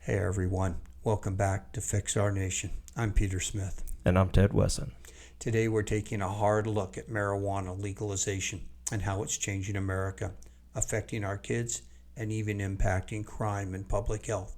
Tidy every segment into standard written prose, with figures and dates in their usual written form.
Hey everyone, welcome back to Fix Our Nation. I'm Peter Smith. And I'm Ted Wesson. Today we're taking a hard look at marijuana legalization and how it's changing America, affecting our kids, and even impacting crime and public health.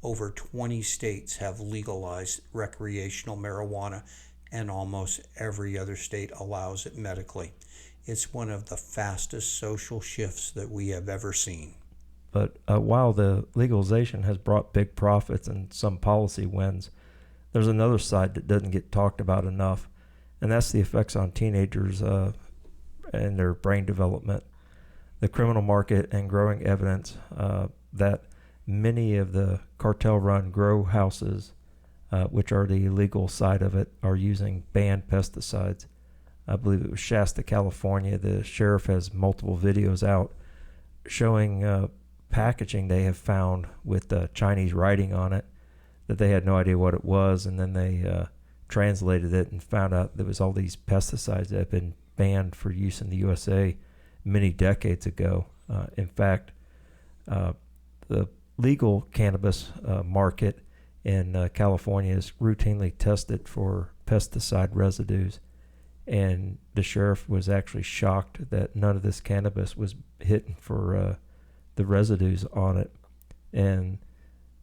Over 20 states have legalized recreational marijuana, and almost every other state allows it medically. It's one of the fastest social shifts that we have ever seen. But while the legalization has brought big profits and some policy wins, there's another side that doesn't get talked about enough, and that's the effects on teenagers and their brain development. The criminal market and growing evidence that many of the cartel-run grow houses, which are the illegal side of it, are using banned pesticides. I believe it was Shasta, California. The sheriff has multiple videos out showing packaging they have found with Chinese writing on it that they had no idea what it was, and then they translated it and found out there was all these pesticides that had been banned for use in the USA many decades ago. In fact, the legal cannabis market in California is routinely tested for pesticide residues, and the sheriff was actually shocked that none of this cannabis was hitting for the residues on it. And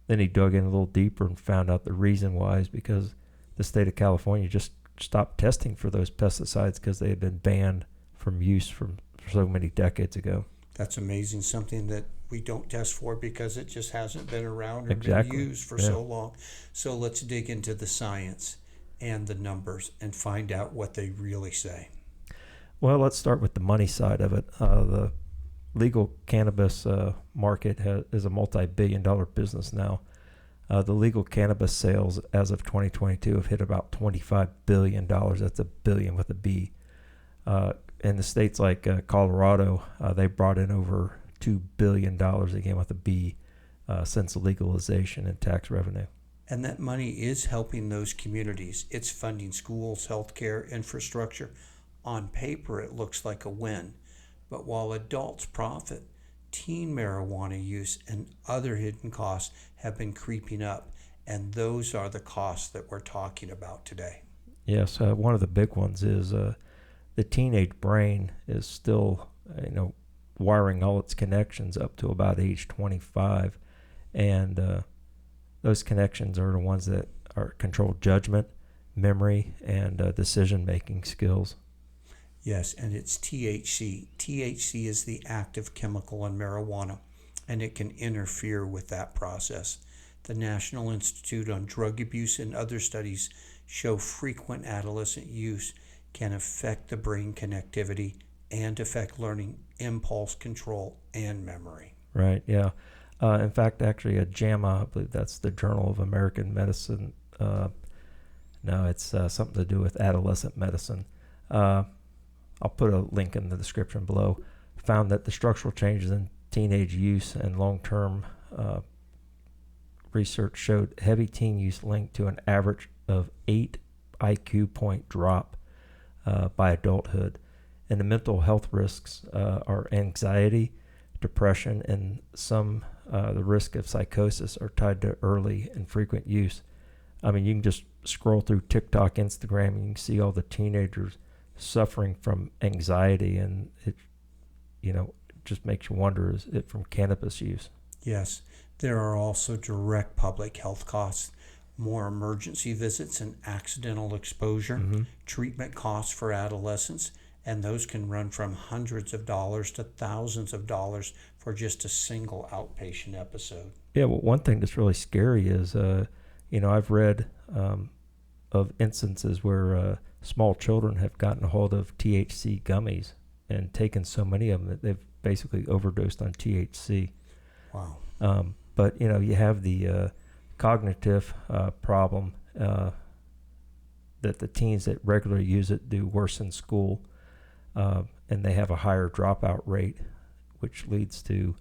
then he dug in a little deeper and found out the reason why is because the state of California just stopped testing for those pesticides because they had been banned from use from so many decades ago. That's amazing, something that we don't test for because it just hasn't been around or Exactly. been used for so long. So let's dig into the science and the numbers and find out what they really say. Well, let's start with the money side of it. The legal cannabis market is a multi-billion-dollar business now. The legal cannabis sales as of 2022 have hit about $25 billion. That's a billion with a B. In the states like Colorado, they brought in over $2 billion, again with a B, since legalization and tax revenue. And that money is helping those communities. It's funding schools, healthcare, infrastructure. On paper, it looks like a win. But while adults profit, teen marijuana use and other hidden costs have been creeping up, and those are the costs that we're talking about today. Yes, one of the big ones is the teenage brain is still, wiring all its connections up to about age 25, and those connections are the ones that control judgment, memory, and decision-making skills. Yes, and it's THC. THC is the active chemical in marijuana, and it can interfere with that process. The National Institute on Drug Abuse and other studies show frequent adolescent use can affect the brain connectivity and affect learning, impulse control, and memory. Right, yeah. In fact, actually, JAMA, I believe that's the Journal of American Medicine. No, it's something to do with adolescent medicine. I'll put a link in the description below, found that the structural changes in teenage use and long-term research showed heavy teen use linked to an average of 8 IQ point drop by adulthood. And the mental health risks are anxiety, depression, and the risk of psychosis are tied to early and frequent use. I mean, you can just scroll through TikTok, Instagram, and you can see all the teenagers suffering from anxiety, and it just makes you wonder, is it from cannabis use? Yes, there are also direct public health costs, more emergency visits and accidental exposure, treatment costs for adolescents, and those can run from hundreds of dollars to thousands of dollars for just a single outpatient episode. Yeah, well, one thing that's really scary is, I've read of instances where small children have gotten a hold of THC gummies and taken so many of them that they've basically overdosed on THC. Wow. But, you have the cognitive problem that the teens that regularly use it do worse in school, and they have a higher dropout rate, which leads to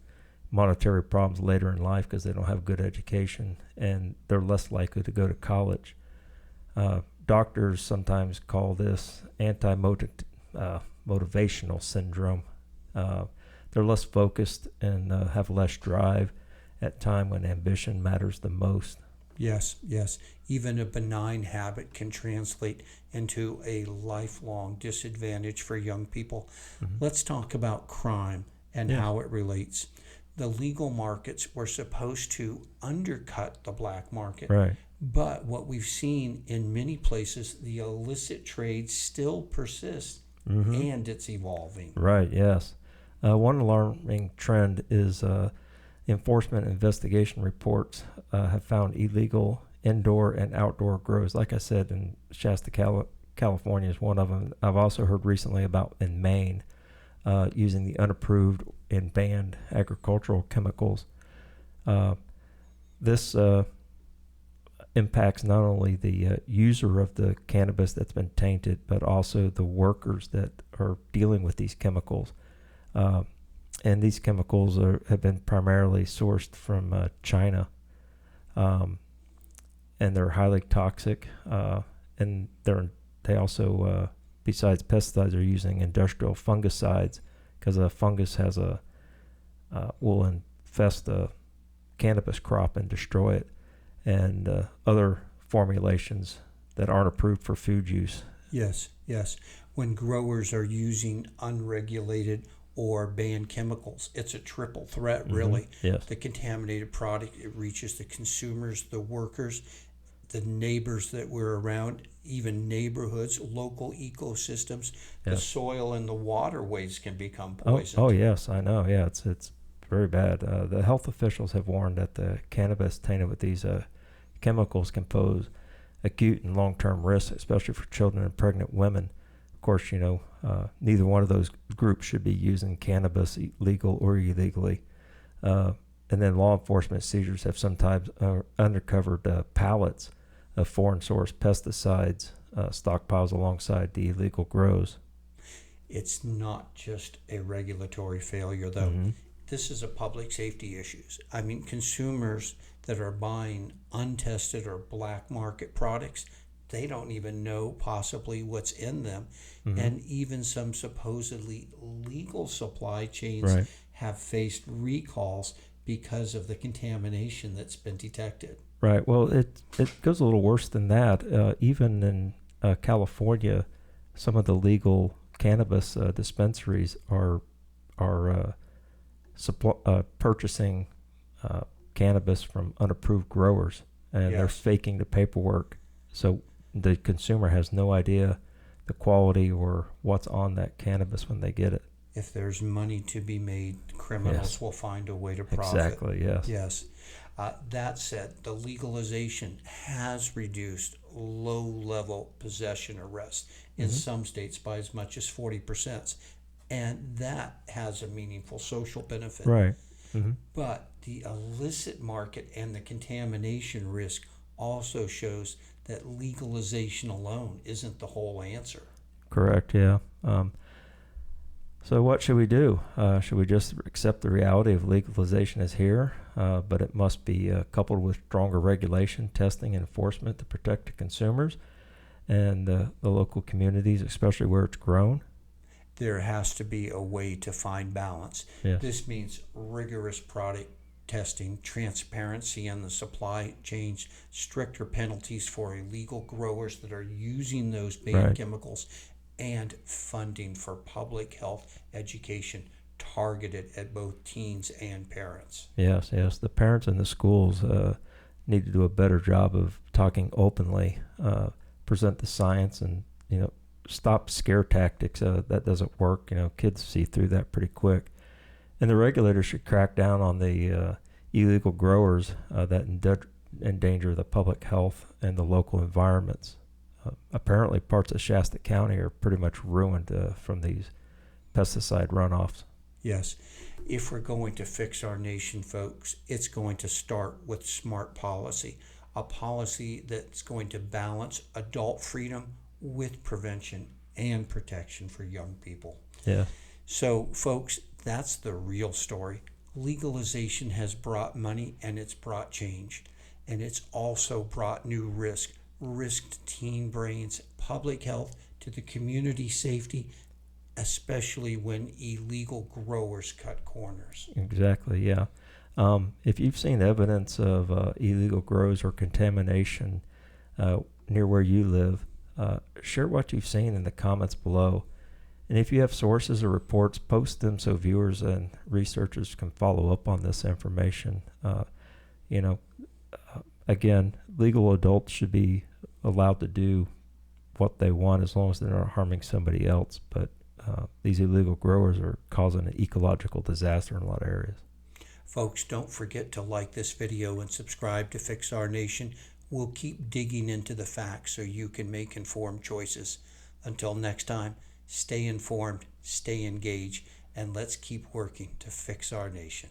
monetary problems later in life because they don't have good education, and they're less likely to go to college. Doctors sometimes call this anti-motivational syndrome. They're less focused and have less drive, at time when ambition matters the most. Yes, yes. Even a benign habit can translate into a lifelong disadvantage for young people. Mm-hmm. Let's talk about crime and Yes. how it relates. The legal markets were supposed to undercut the black market, Right. but what we've seen in many places, the illicit trade still persists, Mm-hmm. and it's evolving. Right, yes. One alarming trend is enforcement investigation reports have found illegal indoor and outdoor grows. Like I said, in Shasta, California is one of them. I've also heard recently about in Maine using the unapproved and banned agricultural chemicals. This impacts not only the user of the cannabis that's been tainted, but also the workers that are dealing with these chemicals. And these chemicals have been primarily sourced from China, and they're highly toxic. And they also, besides pesticides, are using industrial fungicides because a fungus will infest the cannabis crop and destroy it, and other formulations that aren't approved for food use. Yes, yes. When growers are using unregulated or banned chemicals, it's a triple threat, really. Mm-hmm. Yes. The contaminated product, it reaches the consumers, the workers, the neighbors that we're around, even neighborhoods, local ecosystems. The Yes. soil and the waterways can become Oh, poisoned. yes, I know. Yeah, it's very bad. The health officials have warned that the cannabis tainted with these chemicals can pose acute and long-term risks, especially for children and pregnant women. Of course, neither one of those groups should be using cannabis, legal or illegally. And then law enforcement seizures have sometimes uncovered pallets of foreign-source pesticides, stockpiles alongside the illegal grows. It's not just a regulatory failure, though. Mm-hmm. This is a public safety issue. I mean, consumers that are buying untested or black market products, they don't even know possibly what's in them. Mm-hmm. And even some supposedly legal supply chains Right. have faced recalls because of the contamination that's been detected. Right. Well, it goes a little worse than that. Even in California, some of the legal cannabis dispensaries are purchasing cannabis from unapproved growers, and they're Yes. faking the paperwork, so the consumer has no idea the quality or what's on that cannabis when they get it. If there's money to be made, criminals Yes. will find a way to profit. Exactly. Yes. Yes. That said, the legalization has reduced low-level possession arrests in Mm-hmm. some states by as much as 40%, and that has a meaningful social benefit. Right. Mm-hmm. But the illicit market and the contamination risk also shows that legalization alone isn't the whole answer. Correct. Yeah. So what should we do? Should we just accept the reality of legalization is here, but it must be coupled with stronger regulation, testing, and enforcement to protect the consumers and the local communities, especially where it's grown? There has to be a way to find balance. Yes. This means rigorous product testing, transparency in the supply chains, stricter penalties for illegal growers that are using those banned Right. chemicals, and funding for public health education targeted at both teens and parents. Yes. The parents and the schools need to do a better job of talking openly, present the science, and stop scare tactics. That doesn't work. Kids see through that pretty quick. And the regulators should crack down on the illegal growers that endanger the public health and the local environments. Apparently, parts of Shasta County are pretty much ruined from these pesticide runoffs. Yes, if we're going to fix our nation, folks, it's going to start with smart policy, a policy that's going to balance adult freedom with prevention and protection for young people. Yeah. So, folks, that's the real story. Legalization has brought money and it's brought change. And it's also brought new risk to teen brains, public health, to the community safety, especially when illegal growers cut corners. Exactly, yeah. If you've seen evidence of illegal grows or contamination near where you live, share what you've seen in the comments below. And if you have sources or reports, post them so viewers and researchers can follow up on this information. You know, again, legal adults should be allowed to do what they want as long as they're not harming somebody else. But these illegal growers are causing an ecological disaster in a lot of areas. Folks, don't forget to like this video and subscribe to Fix Our Nation. We'll keep digging into the facts so you can make informed choices. Until next time, stay informed, stay engaged, and let's keep working to fix our nation.